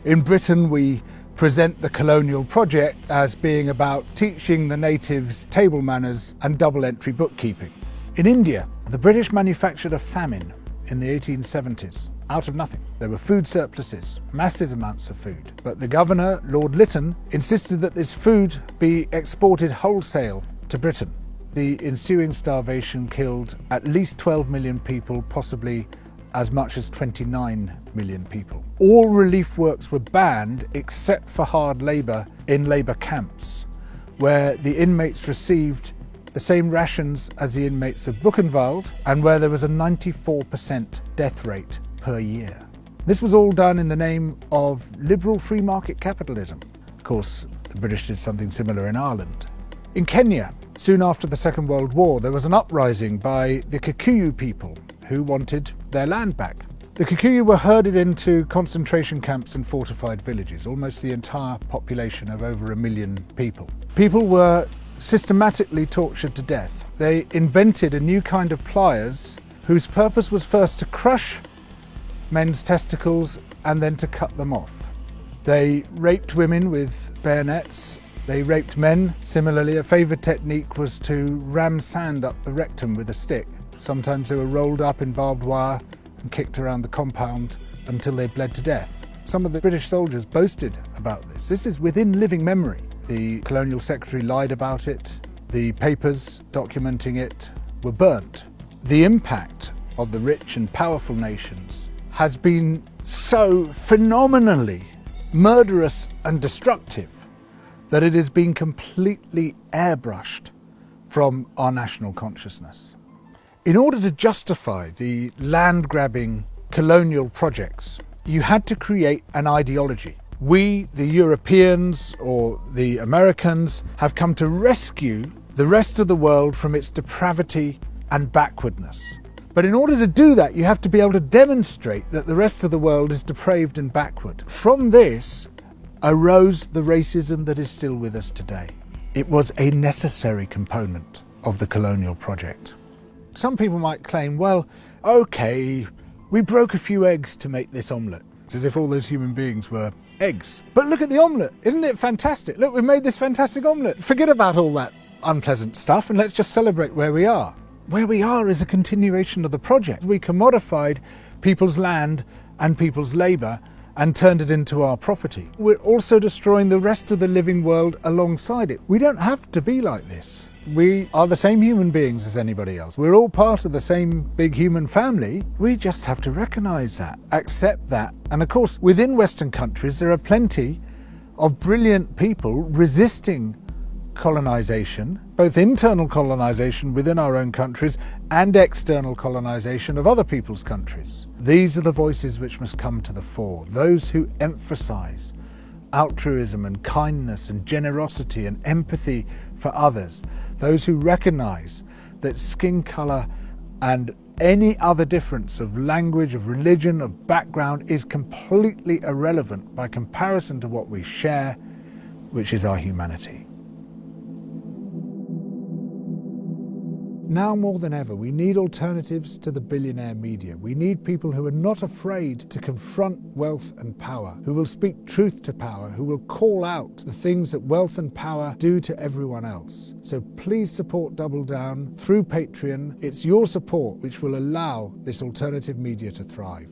In Britain, we present the colonial project as being about teaching the natives table manners and double-entry bookkeeping. In India, the British manufactured a famine in the 1870s. Out of nothing. There were food surpluses, massive amounts of food. But the governor, Lord Lytton, insisted that this food be exported wholesale to Britain. The ensuing starvation killed at least 12 million people, possibly as much as 29 million people. All relief works were banned except for hard labour in labour camps, where the inmates received the same rations as the inmates of Buchenwald and where there was a 94% death rate per year. This was all done in the name of liberal free market capitalism. Of course, the British did something similar in Ireland. In Kenya, soon after the Second World War, there was an uprising by the Kikuyu people who wanted their land back. The Kikuyu were herded into concentration camps and fortified villages, almost the entire population of over 1 million people. People were systematically tortured to death. They invented a new kind of pliers whose purpose was first to crush men's testicles and then to cut them off. They raped women with bayonets. They raped men. Similarly, a favoured technique was to ram sand up the rectum with a stick. Sometimes they were rolled up in barbed wire and kicked around the compound until they bled to death. Some of the British soldiers boasted about this. This is within living memory. The Colonial Secretary lied about it. The papers documenting it were burnt. The impact of the rich and powerful nations has been so phenomenally murderous and destructive that it has been completely airbrushed from our national consciousness. In order to justify the land-grabbing colonial projects, you had to create an ideology. We, the Europeans or the Americans, have come to rescue the rest of the world from its depravity and backwardness. But in order to do that, you have to be able to demonstrate that the rest of the world is depraved and backward. From this arose the racism that is still with us today. It was a necessary component of the colonial project. Some people might claim, well, okay, we broke a few eggs to make this omelette. It's as if all those human beings were eggs. But look at the omelette. Isn't it fantastic? Look, we've made this fantastic omelette. Forget about all that unpleasant stuff and let's just celebrate where we are. Where we are is a continuation of the project. We commodified people's land and people's labour and turned it into our property. We're also destroying the rest of the living world alongside it. We don't have to be like this. We are the same human beings as anybody else. We're all part of the same big human family. We just have to recognise that, accept that. And of course, within Western countries, there are plenty of brilliant people resisting colonisation, both internal colonisation within our own countries and external colonisation of other people's countries. These are the voices which must come to the fore, those who emphasise altruism and kindness and generosity and empathy for others, those who recognise that skin colour and any other difference of language, of religion, of background is completely irrelevant by comparison to what we share, which is our humanity. Now more than ever, we need alternatives to the billionaire media. We need people who are not afraid to confront wealth and power, who will speak truth to power, who will call out the things that wealth and power do to everyone else. So please support Double Down through Patreon. It's your support which will allow this alternative media to thrive.